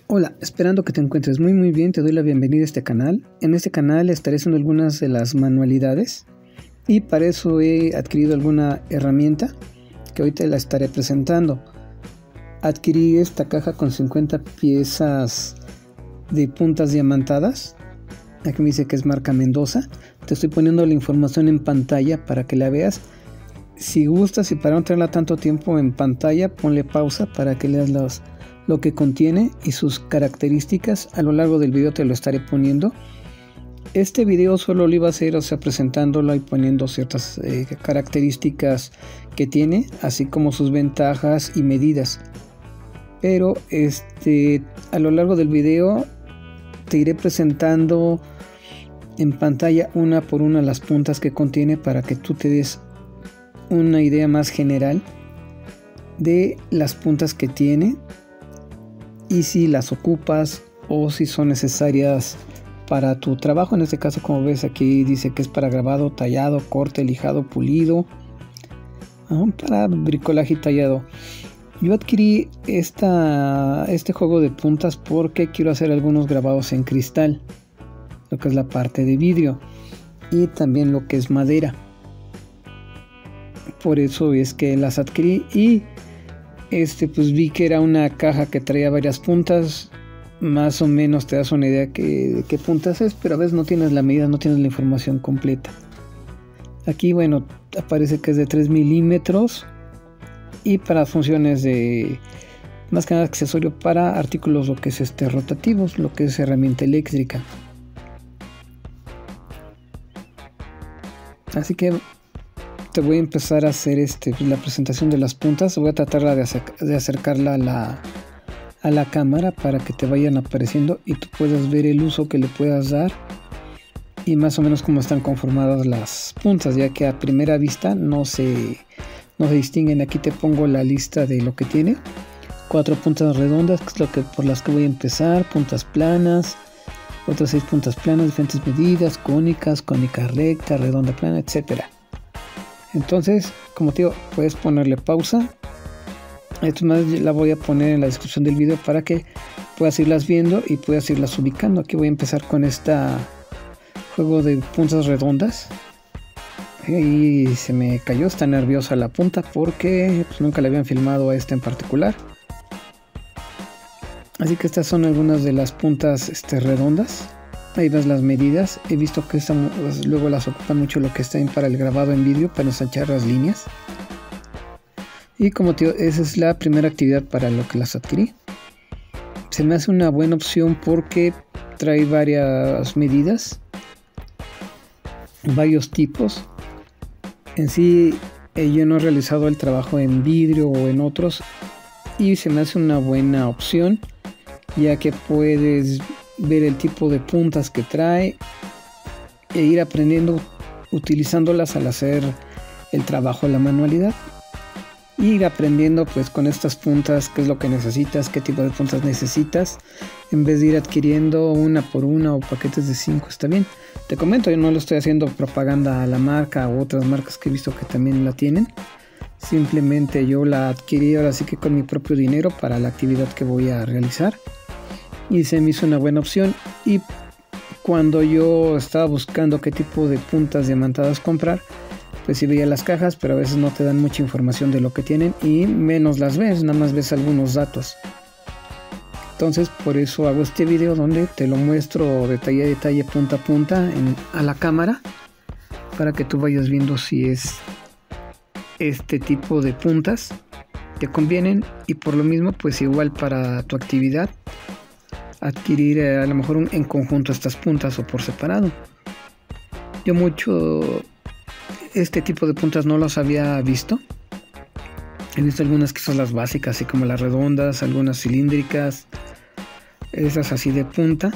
Hola, esperando que te encuentres muy bien, te doy la bienvenida a este canal. En este canal estaré haciendo algunas de las manualidades y para eso he adquirido alguna herramienta que hoy te la estaré presentando. Adquirí esta caja con 50 piezas de puntas diamantadas. Aquí me dice que es marca Mendoza. Te estoy poniendo la información en pantalla para que la veas. Si gustas y para no tenerla tanto tiempo en pantalla, ponle pausa para que leas lo que contiene y sus características. A lo largo del video te lo estaré poniendo. Este video solo lo iba a hacer, presentándolo y poniendo ciertas características que tiene, así como sus ventajas y medidas. Pero a lo largo del video te iré presentando en pantalla una por una las puntas que contiene para que tú te des una idea más general de las puntas que tiene y si las ocupas o si son necesarias para tu trabajo. En este caso, como ves aquí dice que es para grabado, tallado, corte, lijado, pulido, para bricolaje y tallado. Yo adquirí este juego de puntas porque quiero hacer algunos grabados en cristal, lo que es la parte de vidrio y también lo que es madera. Por eso es que las adquirí y pues vi que era una caja que traía varias puntas. Más o menos te das una idea de qué puntas es, pero a veces no tienes la medida, no tienes la información completa. Aquí, bueno, aparece que es de 3 milímetros y para funciones de más que nada accesorio para artículos, lo que es rotativos, lo que es herramienta eléctrica. Así que te voy a empezar a hacer la presentación de las puntas. Voy a tratar de acercarla a la cámara para que te vayan apareciendo y tú puedas ver el uso que le puedas dar y más o menos cómo están conformadas las puntas, ya que a primera vista no se distinguen. Aquí te pongo la lista de lo que tiene: 4 puntas redondas, que es por las que voy a empezar, puntas planas, otras 6 puntas planas, diferentes medidas, cónicas, cónica recta, redonda plana, etcétera. Entonces, como te digo, puedes ponerle pausa. Esto más la voy a poner en la descripción del video para que puedas irlas viendo y puedas irlas ubicando. Aquí voy a empezar con juego de puntas redondas. Y se me cayó, está nerviosa la punta porque nunca le habían filmado a esta en particular. Así que estas son algunas de las puntas redondas. Ahí ves las medidas. He visto que luego las ocupan mucho lo que está para el grabado en vídeo, para ensanchar las líneas. Y como te digo, esa es la primera actividad para lo que las adquirí. Se me hace una buena opción porque trae varias medidas, varios tipos. En sí, yo no he realizado el trabajo en vidrio o en otros y se me hace una buena opción, ya que puedes ver el tipo de puntas que trae e ir aprendiendo utilizándolas al hacer el trabajo, la manualidad. Ir aprendiendo pues con estas puntas qué es lo que necesitas, qué tipo de puntas necesitas, en vez de ir adquiriendo una por una o paquetes de 5. Está bien, te comento, yo no le estoy haciendo propaganda a la marca u otras marcas que he visto que también la tienen. Simplemente yo la adquirí ahora sí que con mi propio dinero para la actividad que voy a realizar y se me hizo una buena opción. Y cuando yo estaba buscando qué tipo de puntas diamantadas comprar, pues sí veía las cajas, pero a veces no te dan mucha información de lo que tienen y menos las ves, nada más ves algunos datos. Entonces por eso hago este video donde te lo muestro detalle a detalle, punta a punta a la cámara, para que tú vayas viendo si es este tipo de puntas te convienen. Y por lo mismo pues igual para tu actividad adquirir a lo mejor en conjunto estas puntas o por separado. Yo este tipo de puntas no las había visto. He visto algunas que son las básicas, así como las redondas, algunas cilíndricas, esas así de punta,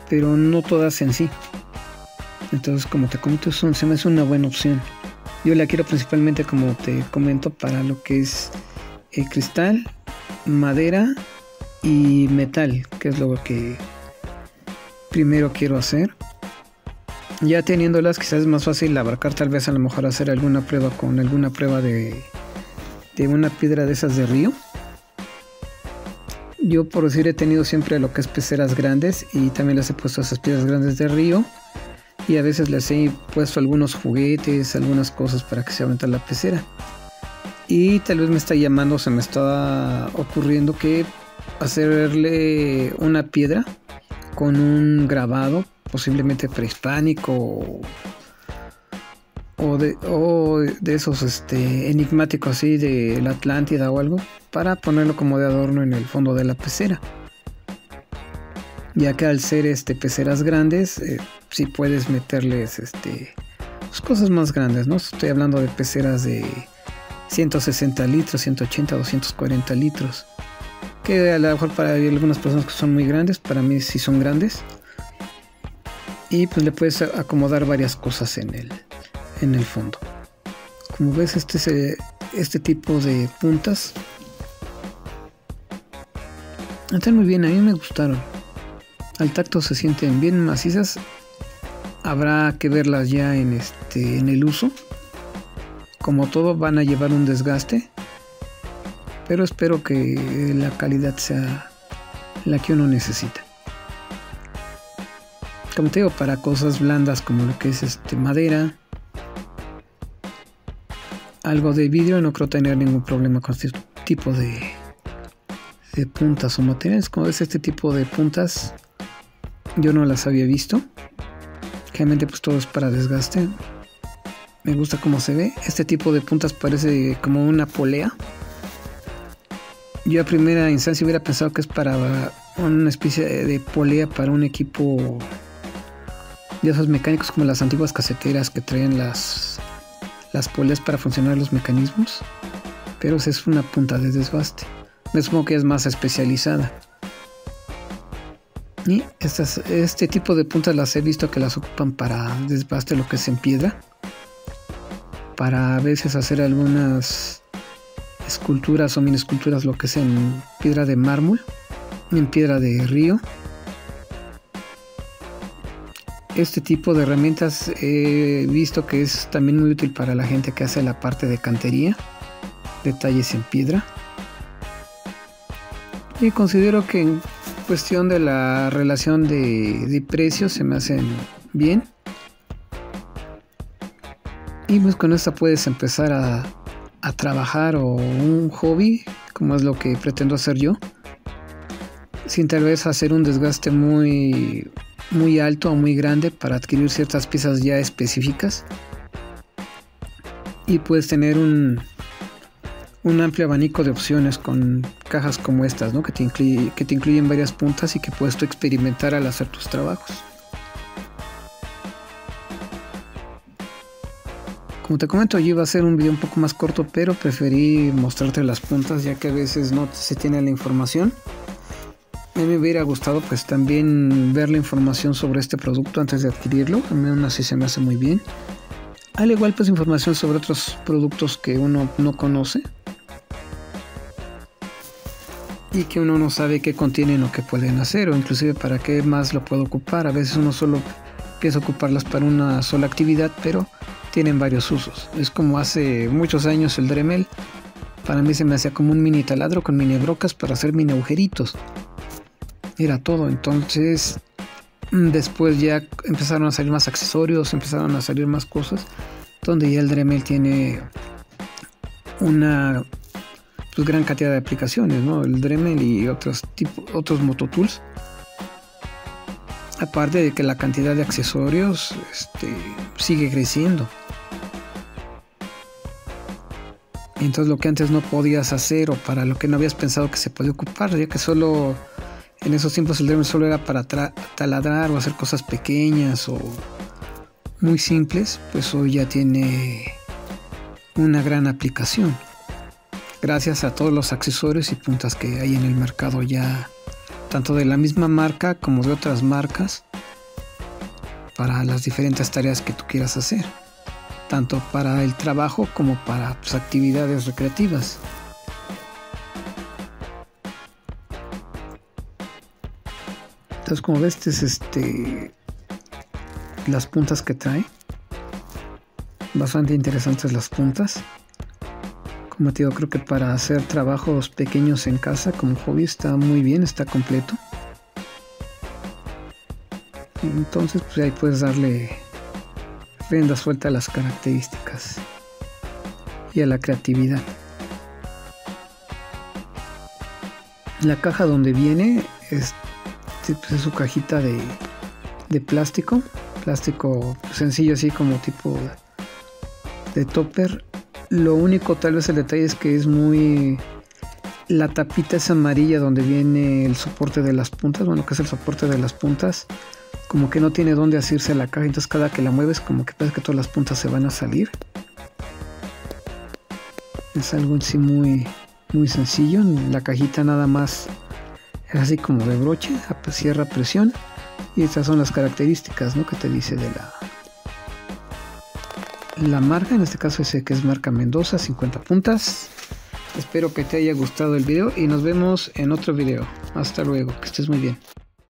pero no todas en sí. Entonces, como te comento, se me hace una buena opción. Yo la quiero principalmente, como te comento, para lo que es cristal, madera y metal, que es lo que primero quiero hacer. Ya teniéndolas quizás es más fácil abarcar, tal vez a lo mejor hacer alguna prueba con alguna prueba de una piedra de esas de río. Yo, por decir, he tenido siempre lo que es peceras grandes y también les he puesto esas piedras grandes de río, y a veces les he puesto algunos juguetes, algunas cosas para que se aumente la pecera. Y tal vez me está llamando, se me está ocurriendo que hacerle una piedra con un grabado, posiblemente prehispánico o de esos enigmáticos así de la Atlántida o algo, para ponerlo como de adorno en el fondo de la pecera, ya que al ser peceras grandes, sí puedes meterles pues cosas más grandes, ¿no? Estoy hablando de peceras de 160 litros, 180, 240 litros, que a lo mejor para algunas personas que son muy grandes, para mí sí son grandes, y pues le puedes acomodar varias cosas en el fondo. Como ves, este tipo de puntas están muy bien, a mí me gustaron. Al tacto se sienten bien macizas. Habrá que verlas ya en el uso. Como todo, van a llevar un desgaste, pero espero que la calidad sea la que uno necesita. Como te digo, para cosas blandas como lo que es madera, algo de vidrio, no creo tener ningún problema con este tipo de puntas o materiales. Como ves, este tipo de puntas yo no las había visto. Realmente pues todo es para desgaste. Me gusta cómo se ve. Este tipo de puntas parece como una polea. Yo a primera instancia hubiera pensado que es para una especie de polea para un equipo de esos mecánicos, como las antiguas caseteras que traían las poleas para funcionar los mecanismos, pero es una punta de desbaste. Me supongo que es más especializada. Y este tipo de puntas las he visto que las ocupan para desbaste, lo que es en piedra, para a veces hacer algunas esculturas o mini esculturas, lo que es en piedra de mármol, en piedra de río. Este tipo de herramientas he visto que es también muy útil para la gente que hace la parte de cantería, detalles en piedra. Y considero que en cuestión de la relación de precios se me hacen bien. Y pues con esta puedes empezar a trabajar, o un hobby, como es lo que pretendo hacer yo, sin tal vez hacer un desgaste muy alto o muy grande para adquirir ciertas piezas ya específicas, y puedes tener un amplio abanico de opciones con cajas como estas, ¿no? que te incluyen varias puntas y que puedes tú experimentar al hacer tus trabajos. Como te comento, yo iba a hacer un video un poco más corto, pero preferí mostrarte las puntas, ya que a veces no se tiene la información. A mí me hubiera gustado pues también ver la información sobre este producto antes de adquirirlo. A mí aún así se me hace muy bien. Al igual pues información sobre otros productos que uno no conoce y que uno no sabe qué contienen o qué pueden hacer, o inclusive para qué más lo puedo ocupar. A veces uno solo piensa ocuparlas para una sola actividad, pero tienen varios usos. Es como hace muchos años el Dremel. Para mí se me hacía como un mini taladro con mini brocas para hacer mini agujeritos. Era todo. Entonces después ya empezaron a salir más accesorios, empezaron a salir más cosas, donde ya el Dremel tiene una pues gran cantidad de aplicaciones, ¿no? El Dremel y otros mototools. Aparte de que la cantidad de accesorios sigue creciendo. Entonces lo que antes no podías hacer, o para lo que no habías pensado que se podía ocupar, ya que solo en esos tiempos el Dremel solo era para taladrar o hacer cosas pequeñas o muy simples, pues hoy ya tiene una gran aplicación. Gracias a todos los accesorios y puntas que hay en el mercado ya, tanto de la misma marca como de otras marcas, para las diferentes tareas que tú quieras hacer, tanto para el trabajo como para pues, actividades recreativas. Entonces, como ves, las puntas que trae, bastante interesantes las puntas. Como te digo, creo que para hacer trabajos pequeños en casa como hobby está muy bien, está completo. Entonces pues ahí puedes darle rienda suelta a las características y a la creatividad. La caja donde viene es su cajita de plástico sencillo, así como tipo de topper. Lo único tal vez el detalle es que es muy... La tapita es amarilla donde viene el soporte de las puntas, bueno, que es el soporte de las puntas, como que no tiene dónde asirse la caja, entonces cada que la mueves como que parece que todas las puntas se van a salir. Es algo en sí muy sencillo. La cajita nada más es así como de broche, cierra a presión, y estas son las características, ¿no?, que te dice de la marca. En este caso dice que es marca Mendoza, 50 puntas. Espero que te haya gustado el video y nos vemos en otro video. Hasta luego, que estés muy bien.